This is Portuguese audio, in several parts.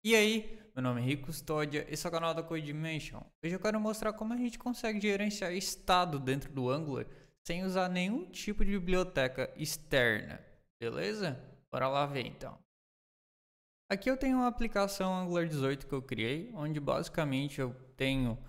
E aí, meu nome é Rico Custódia, esse é o canal da CodeDimension. Hoje eu quero mostrar como a gente consegue gerenciar estado dentro do Angular sem usar nenhum tipo de biblioteca externa, beleza? Bora lá ver então. Aqui eu tenho uma aplicação Angular 18 que eu criei, onde basicamente eu tenho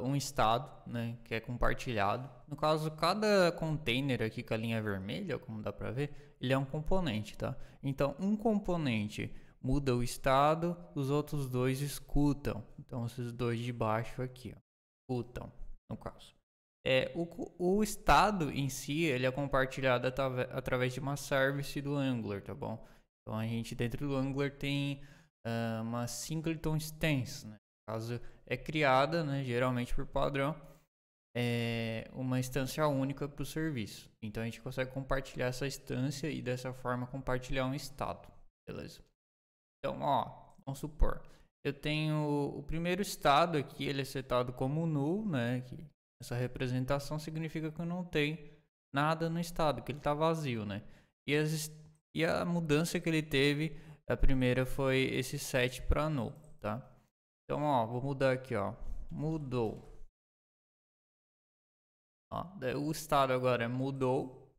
um estado, né, que é compartilhado. No caso, cada container aqui com a linha vermelha, como dá pra ver, ele é um componente, tá? Então, um componente muda o estado, os outros dois escutam. Então, esses dois de baixo aqui, ó, escutam, no caso. O estado em si, ele é compartilhado através de uma service do Angular, tá bom? Então a gente dentro do Angular tem uma singleton instance, né? No caso é criada, né, geralmente por padrão, uma instância única para o serviço. Então a gente consegue compartilhar essa instância e dessa forma compartilhar um estado, beleza? Então, ó, vamos supor, eu tenho o primeiro estado aqui, ele é setado como null, né? Que essa representação significa que não tem nada no estado, que ele está vazio, né? E a mudança que ele teve, a primeira foi esse set para null, tá? Então, ó, vou mudar aqui, ó. Mudou. Ó, o estado agora mudou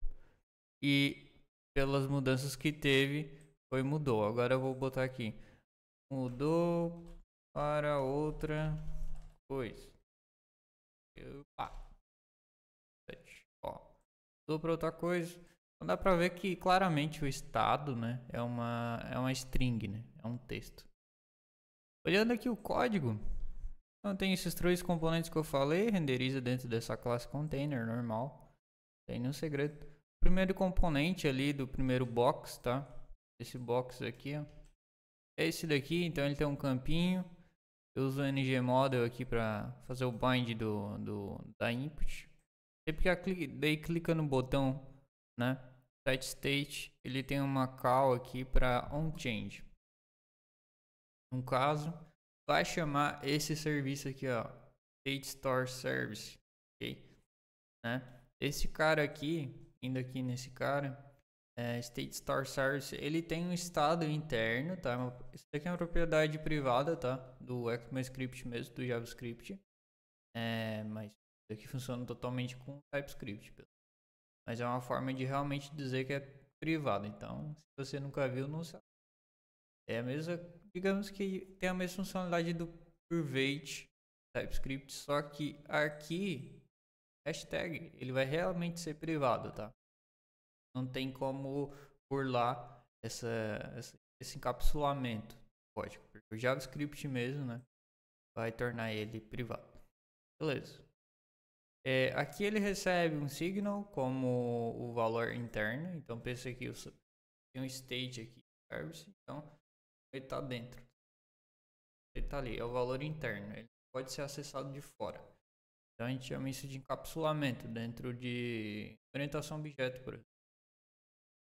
e pelas mudanças que teve, foi mudou. Agora eu vou botar aqui. Mudou para outra coisa. Opa. Ó, mudou para outra coisa. Então dá para ver que claramente o estado, né, é uma string, né? É um texto. Olhando aqui o código, então tem esses três componentes que eu falei, renderiza dentro dessa classe container normal. Tem nenhum segredo. O primeiro componente ali do primeiro box, tá? Esse box aqui, ó. É esse daqui, então ele tem um campinho. Eu uso o ngModel aqui para fazer o bind da input. Sempre que daí clica no botão, né, set state, ele tem uma call aqui para onChange. No caso, vai chamar esse serviço aqui, ó, state store service, ok? Né? Esse cara aqui, indo aqui nesse cara, State Store Service, ele tem um estado interno, tá? Isso aqui é uma propriedade privada, tá? Do ECMAScript mesmo, do JavaScript. Mas isso aqui funciona totalmente com TypeScript. Mas é uma forma de realmente dizer que é privado. Então, se você nunca viu, não sabe. É a mesma, digamos que tem a mesma funcionalidade do private TypeScript, só que aqui, hashtag, ele vai realmente ser privado, tá? Não tem como burlar esse encapsulamento do código. O JavaScript mesmo, né, vai tornar ele privado. Beleza. Aqui ele recebe um signal como o valor interno. Então pensa que tem um state aqui, service. Então ele está dentro. Ele está ali, é o valor interno. Ele pode ser acessado de fora. Então a gente chama isso de encapsulamento dentro de orientação objeto, por exemplo.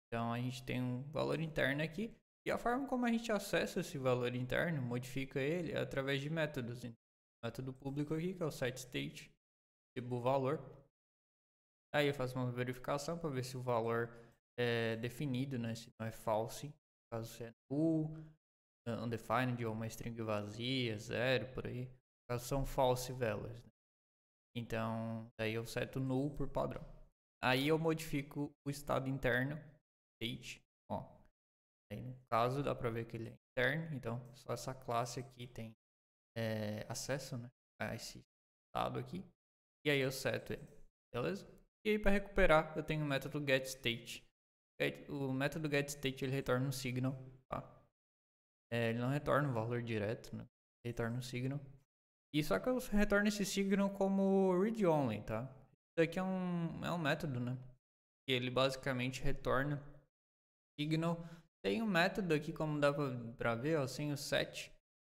Então a gente tem um valor interno aqui e a forma como a gente acessa esse valor interno, modifica ele é através de métodos. Então, método público aqui, que é o setState, tipo o valor. Aí eu faço uma verificação para ver se o valor é definido, né? Se não é false, caso seja null, undefined ou uma string vazia, zero, por aí. Caso são false values, né? Então, aí eu seto null por padrão. Aí eu modifico o estado interno, state, ó. Aí no caso dá pra ver que ele é interno, então só essa classe aqui tem acesso, né, a esse estado aqui. E aí eu seto ele, beleza? E aí para recuperar eu tenho o método getState. O método getState ele retorna um signal, tá? Ele não retorna um valor direto, né? Ele retorna um signal. E só que eu retorno esse signal como read-only, tá? Isso aqui é um método, né? E ele basicamente retorna signal. Tem um método aqui, como dá pra ver, ó, sem o set,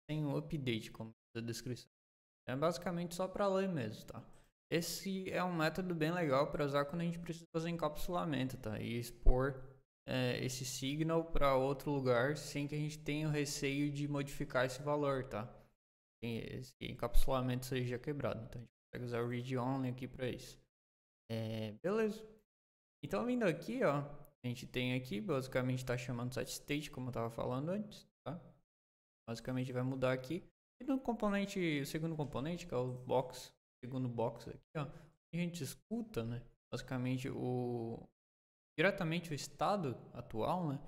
sem o update, como da descrição. É basicamente só para ler mesmo, tá? Esse é um método bem legal para usar quando a gente precisa fazer encapsulamento, tá? E expor esse signal para outro lugar sem que a gente tenha o receio de modificar esse valor, tá? Esse encapsulamento seja quebrado. Então a gente consegue usar o read only aqui para isso. Beleza. Então vindo aqui, ó, a gente tem aqui, basicamente está chamando set state, como eu estava falando antes, tá? Basicamente vai mudar aqui. E no componente, o segundo componente, que é o box, segundo box aqui, ó, a gente escuta, né? Basicamente diretamente o estado atual, né?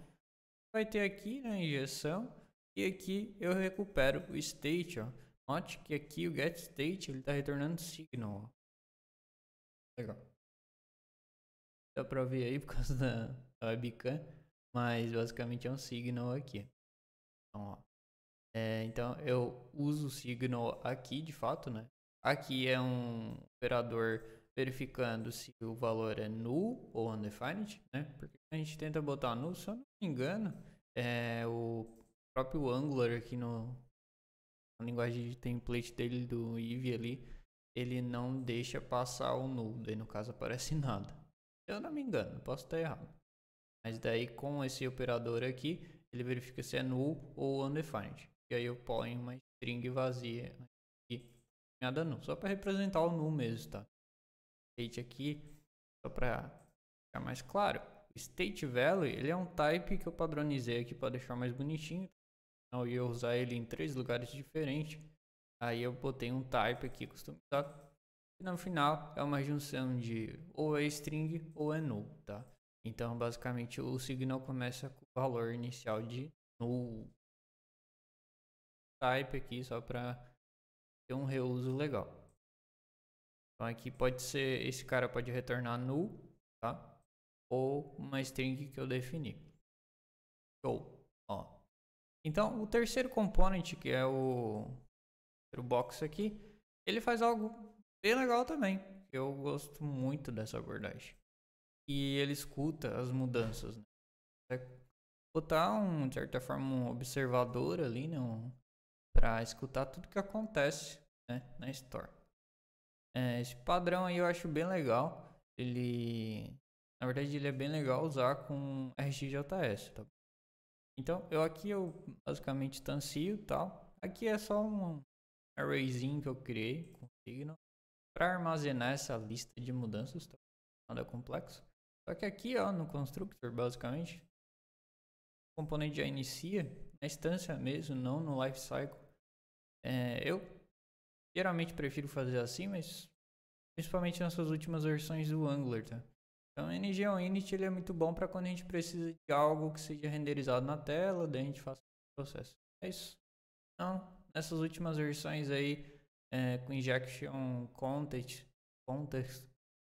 Vai ter aqui na injeção e aqui eu recupero o state, ó. Note que aqui o get state ele está retornando signal, ó. Legal. Dá pra ver aí por causa da webcam, mas basicamente é um signal aqui. Então, ó. Então eu uso o signal aqui de fato, né? Aqui é um operador verificando se o valor é null ou undefined, né? Porque a gente tenta botar null, se eu não me engano, o próprio Angular aqui na linguagem de template dele do Eevee ali, ele não deixa passar o null, daí no caso aparece nada. Se eu não me engano, posso estar errado. Mas daí com esse operador aqui, ele verifica se é null ou undefined. E aí eu ponho uma string vazia aqui, nada null, só para representar o null mesmo, tá? State aqui, só para ficar mais claro. O state value, ele é um type que eu padronizei aqui para deixar mais bonitinho. Então eu ia usar ele em 3 lugares diferentes. Aí eu botei um type aqui customizado. E no final é uma junção de ou é string ou é null, tá? Então basicamente o signal começa com o valor inicial de null type aqui, só para ter um reuso legal. Então aqui pode ser, esse cara pode retornar null, tá? Ou uma string que eu defini. Show, ó. Então o terceiro component, que é o box aqui, ele faz algo bem legal também. Eu gosto muito dessa abordagem. E ele escuta as mudanças, né? Botar de certa forma um observador ali, né? Para escutar tudo que acontece, né, na Store. Esse padrão aí eu acho bem legal. Na verdade, ele é bem legal usar com RxJS, tá? Então, eu basicamente instancio e tal. Aqui é só um arrayzinho que eu criei com signal para armazenar essa lista de mudanças, tá? Nada complexo. Só que aqui, ó, no constructor, basicamente, o componente já inicia na instância mesmo, não no lifecycle. Eu geralmente prefiro fazer assim, mas principalmente nessas últimas versões do Angular, tá? Então, o ng-unit ele é muito bom para quando a gente precisa de algo que seja renderizado na tela, daí a gente faz o processo. É isso. Então, nessas últimas versões aí, com injection context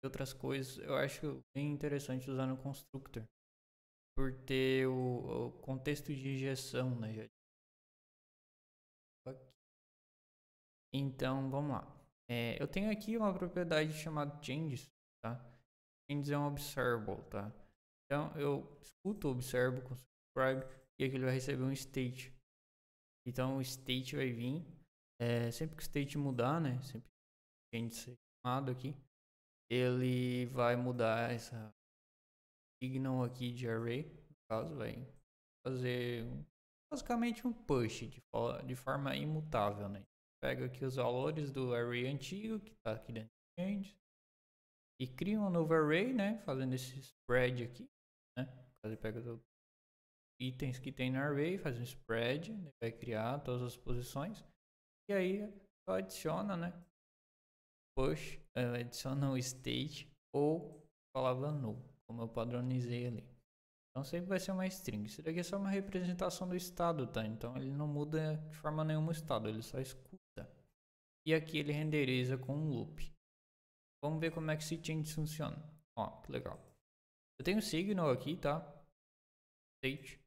e outras coisas, eu acho bem interessante usar no constructor, por ter o contexto de injeção, né? Então, vamos lá. Eu tenho aqui uma propriedade chamada changes, tá? Changes é um observable, tá? Então, eu escuto o observable com subscribe e aqui ele vai receber um state. Então, o state vai vir. Sempre que o state mudar, né? Sempre que a gente ser chamado aqui, ele vai mudar essa signal aqui de array. No caso, vai fazer basicamente um push de forma imutável, né? Pega aqui os valores do array antigo que está aqui dentro do change e cria um novo array, né? Fazendo esse spread aqui, né? Ele pega os itens que tem no array, faz um spread, né? Vai criar todas as posições e aí só adiciona, né? Push, adiciona o state ou palavra null, como eu padronizei ali. Então sempre vai ser uma string. Isso daqui é só uma representação do estado, tá? Então ele não muda de forma nenhuma o estado, ele só escuta. E aqui ele renderiza com um loop. Vamos ver como é que esse change funciona. Ó, que legal. Eu tenho signal aqui, tá? State.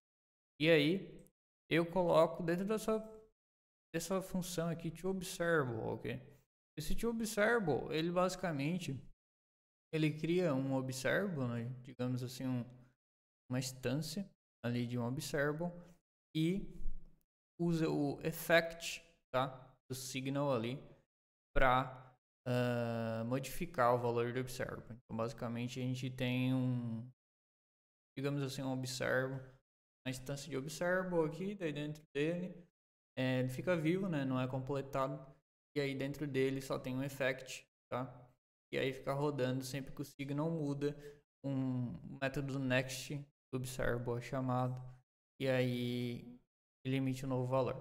E aí eu coloco dentro dessa função aqui toObservable, ok? Esse toObservable, ele basicamente ele cria um observable, né? Digamos assim, uma instância ali de um observable e usa o effect, tá, do signal ali para modificar o valor do observable. Então basicamente a gente tem digamos assim, um observable, uma instância de observable aqui, daí dentro dele ele fica vivo, né, não é completado, e aí dentro dele só tem um effect, tá, e aí fica rodando sempre que o signal muda, um método next observable é chamado, e aí ele emite um novo valor.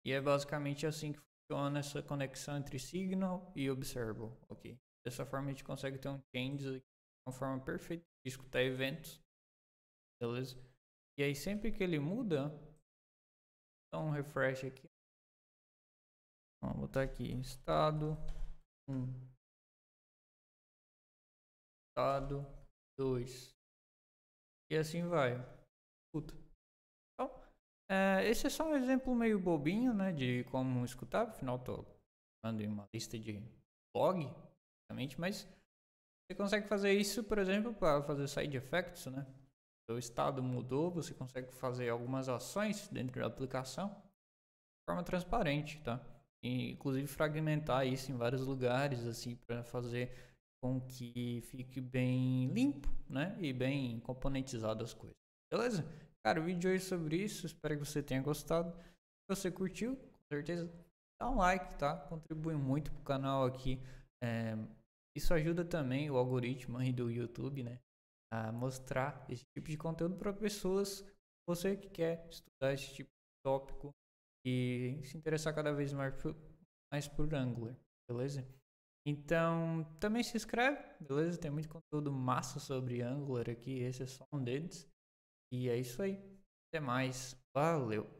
E é basicamente assim que funciona essa conexão entre Signal e Observable, ok? Dessa forma a gente consegue ter um change aqui, uma forma perfeita de escutar eventos, beleza? E aí sempre que ele muda, dá um refresh aqui. Vamos botar aqui estado 1, estado 2 e assim vai. Escuta. Então, esse é só um exemplo meio bobinho, né, de como escutar. Afinal, tô falando em uma lista de log, basicamente, mas você consegue fazer isso, por exemplo, para fazer side effects, né? O estado mudou, você consegue fazer algumas ações dentro da aplicação de forma transparente, tá? E, inclusive fragmentar isso em vários lugares, assim, para fazer com que fique bem limpo, né? E bem componentizado as coisas. Beleza? Cara, o vídeo é sobre isso. Espero que você tenha gostado. Se você curtiu, com certeza, dá um like, tá? Contribui muito pro canal aqui. Isso ajuda também o algoritmo aí do YouTube, né? A mostrar esse tipo de conteúdo para pessoas, você que quer estudar esse tipo de tópico e se interessar cada vez mais por Angular, beleza? Então, também se inscreve, beleza? Tem muito conteúdo massa sobre Angular aqui, esse é só um deles. E é isso aí. Até mais. Valeu!